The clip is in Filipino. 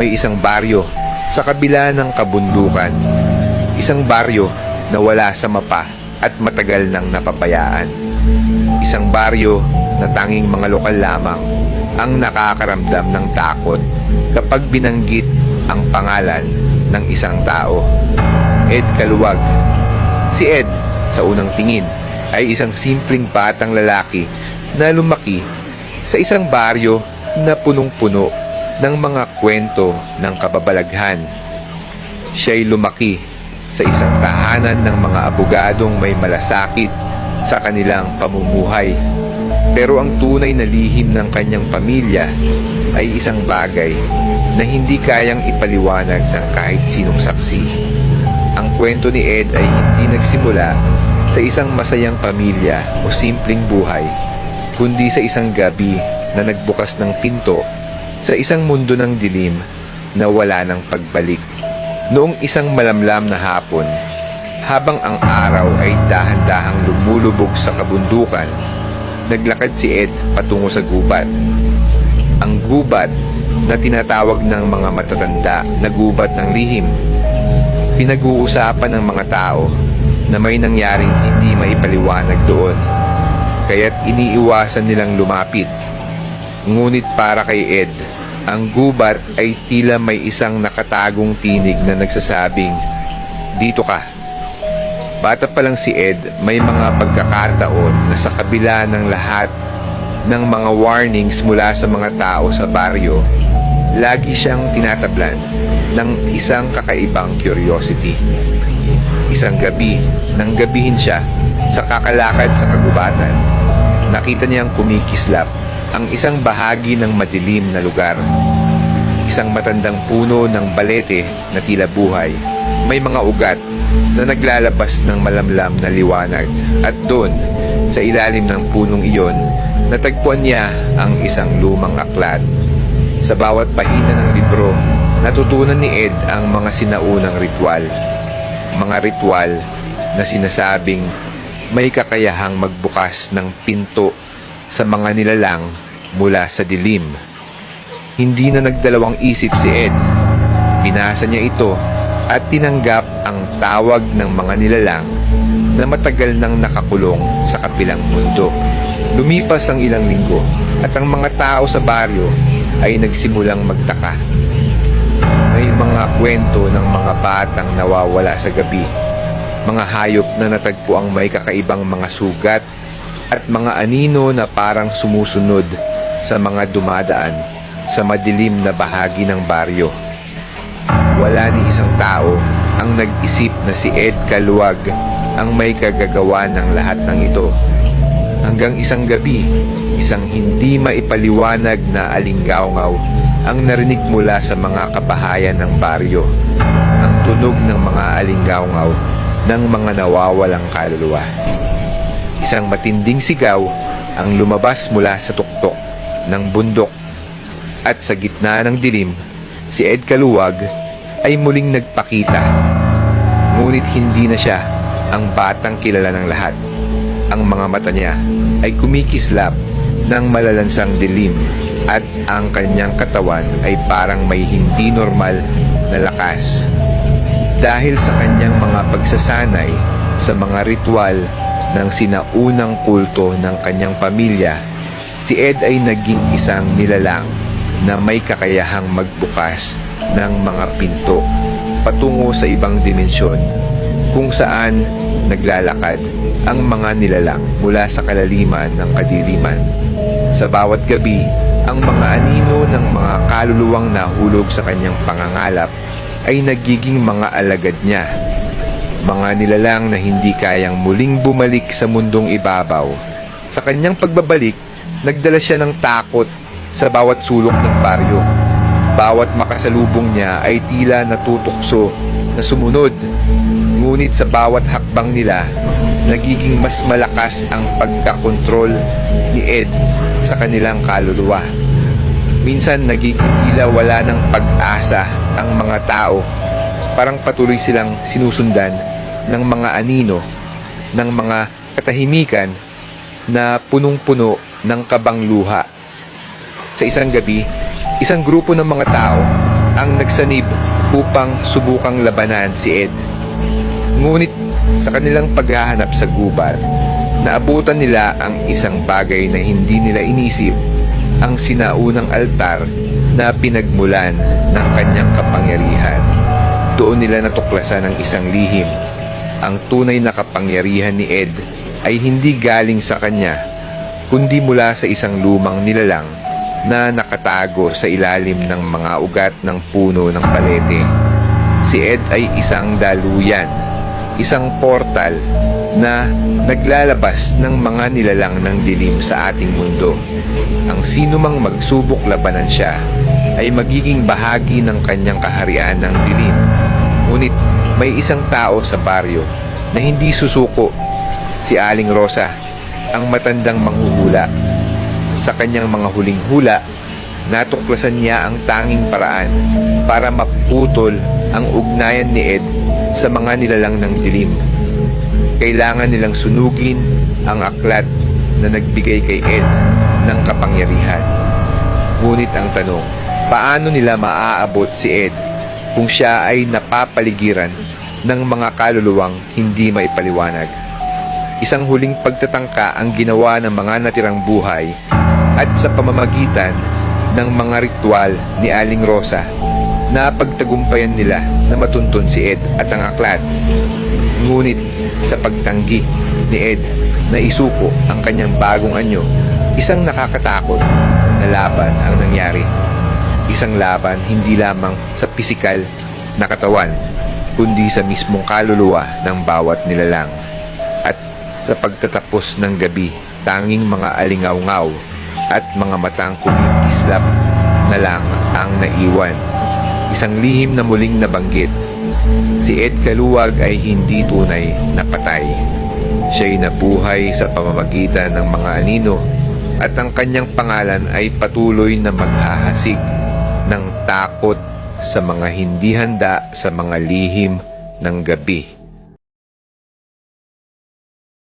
may isang baryo sa kabila ng kabundukan. Isang baryo na wala sa mapa at matagal nang napabayaan. Isang baryo na tanging mga lokal lamang ang nakakaramdam ng takot kapag binanggit ang pangalan ng isang tao. Ed Caluwag. Si Ed, sa unang tingin, ay isang simpleng batang lalaki na lumaki sa isang baryo na punong-puno ng mga kwento ng kababalaghan. Siya'y lumaki sa isang tahanan ng mga abogadong may malasakit sa kanilang pamumuhay. Pero ang tunay na lihim ng kanyang pamilya ay isang bagay na hindi kayang ipaliwanag ng kahit sinong saksi. Ang kwento ni Ed ay hindi nagsimula sa isang masayang pamilya o simpleng buhay, kundi sa isang gabi na nagbukas ng pinto sa isang mundo ng dilim na wala ng pagbalik. Noong isang malamlam na hapon, habang ang araw ay dahan-dahang lumulubog sa kabundukan, naglakad si Ed patungo sa gubat. Ang gubat na tinatawag ng mga matatanda na gubat ng lihim. Pinag-uusapan ng mga tao na may nangyaring hindi maipaliwanag doon, kaya't iniiwasan nilang lumapit. Ngunit para kay Ed, ang gubat ay tila may isang nakatagong tinig na nagsasabing, "Dito ka." Bata pa lang si Ed, may mga pagkakataon na sa kabila ng lahat ng mga warnings mula sa mga tao sa baryo, lagi siyang tinatablan ng isang kakaibang curiosity. Isang gabi, nang gabihin siya sa kakalakad sa kagubatan, nakita niyang kumikislap ang isang bahagi ng madilim na lugar. Isang matandang puno ng balete na tila buhay. May mga ugat na naglalabas ng malamlam na liwanag, at doon, sa ilalim ng punong iyon, natagpuan niya ang isang lumang aklat. Sa bawat pahina ng libro, natutunan ni Ed ang mga sinaunang ritual. Mga ritual na sinasabing may kakayahang magbukas ng pinto sa mga nilalang mula sa dilim. Hindi na nagdalawang isip si Ed. Binasa niya ito at tinanggap ang tawag ng mga nilalang na matagal nang nakakulong sa kabilang mundo. Lumipas ang ilang linggo at ang mga tao sa baryo ay nagsimulang magtaka. May mga kwento ng mga batang nawawala sa gabi, mga hayop na natagpo ang may kakaibang mga sugat, at mga anino na parang sumusunod sa mga dumadaan sa madilim na bahagi ng baryo. Wala ni isang tao ang nag-isip na si Ed Caluwag ang may kagagawa ng lahat ng ito. Hanggang isang gabi, isang hindi maipaliwanag na alinggaungaw ang narinig mula sa mga kabahayan ng baryo. Ang tunog ng mga alinggaungaw ng mga nawawalang kaluluwa. Isang matinding sigaw ang lumabas mula sa tuktok ng bundok, at sa gitna ng dilim, si Ed Caluwag ay muling nagpakita. Ngunit hindi na siya ang batang kilala ng lahat. Ang mga mata niya ay kumikislap ng malalansang dilim, at ang kanyang katawan ay parang may hindi normal na lakas. Dahil sa kanyang mga pagsasanay sa mga ritual ng sinaunang kulto ng kanyang pamilya, si Ed ay naging isang nilalang na may kakayahang magbukas ng mga pinto patungo sa ibang dimensyon, kung saan naglalakad ang mga nilalang mula sa kalaliman ng kadiliman. Sa bawat gabi, ang mga anino ng mga kaluluwang nahulog sa kanyang pangangalap ay nagiging mga alagad niya. Mga nilalang na hindi kayang muling bumalik sa mundong ibabaw. Sa kanyang pagbabalik, nagdala siya ng takot sa bawat sulok ng baryo. Bawat makasalubong niya ay tila natutukso na sumunod. Ngunit sa bawat hakbang nila, nagiging mas malakas ang pagkakontrol ni Ed sa kanilang kaluluwa. Minsan nagiging tila wala ng pag-asa ang mga tao. Parang patuloy silang sinusundan ng mga anino, ng mga katahimikan na punong-puno ng kabang luha. Sa isang gabi, isang grupo ng mga tao ang nagsanib upang subukang labanan si Ed. Ngunit sa kanilang paghahanap sa gubat, naabutan nila ang isang bagay na hindi nila inisip, ang sinaunang altar na pinagmulan ng kanyang kapangyarihan. Doon nila natuklasan ang isang lihim. Ang tunay na kapangyarihan ni Ed ay hindi galing sa kanya, kundi mula sa isang lumang nilalang na nakatago sa ilalim ng mga ugat ng puno ng palete. Si Ed ay isang daluyan, isang portal na naglalabas ng mga nilalang ng dilim sa ating mundo. Ang sino mang magsubok labanan siya ay magiging bahagi ng kanyang kaharian ng dilim. Ngunit may isang tao sa baryo na hindi susuko, si Aling Rosa, ang matandang manghuhula. Sa kanyang mga huling hula, natuklasan niya ang tanging paraan para maputol ang ugnayan ni Ed sa mga nilalang ng dilim. Kailangan nilang sunugin ang aklat na nagbigay kay Ed ng kapangyarihan. Ngunit ang tanong, paano nila maaabot si Ed kung siya ay napapaligiran ng mga kaluluwang hindi maipaliwanag? Isang huling pagtatangka ang ginawa ng mga natirang buhay at sa pamamagitan ng mga ritual ni Aling Rosa, napagtagumpayan nila na matuntun si Ed at ang aklat. Ngunit sa pagtanggi ni Ed na isuko ang kanyang bagong anyo, isang nakakatakot na laban ang nangyari. Isang laban hindi lamang sa pisikal na katawan, kundi sa mismong kaluluwa ng bawat nilalang. At sa pagtatapos ng gabi, tanging mga alingaw-ngaw at mga matang kumikislap na lang ang naiwan. Isang lihim na muling nabanggit. Si Ed Caluwag ay hindi tunay na patay. Siya'y nabuhay sa pamamagitan ng mga anino at ang kanyang pangalan ay patuloy na maghahasik ng takot sa mga hindi handa sa mga lihim ng gabi.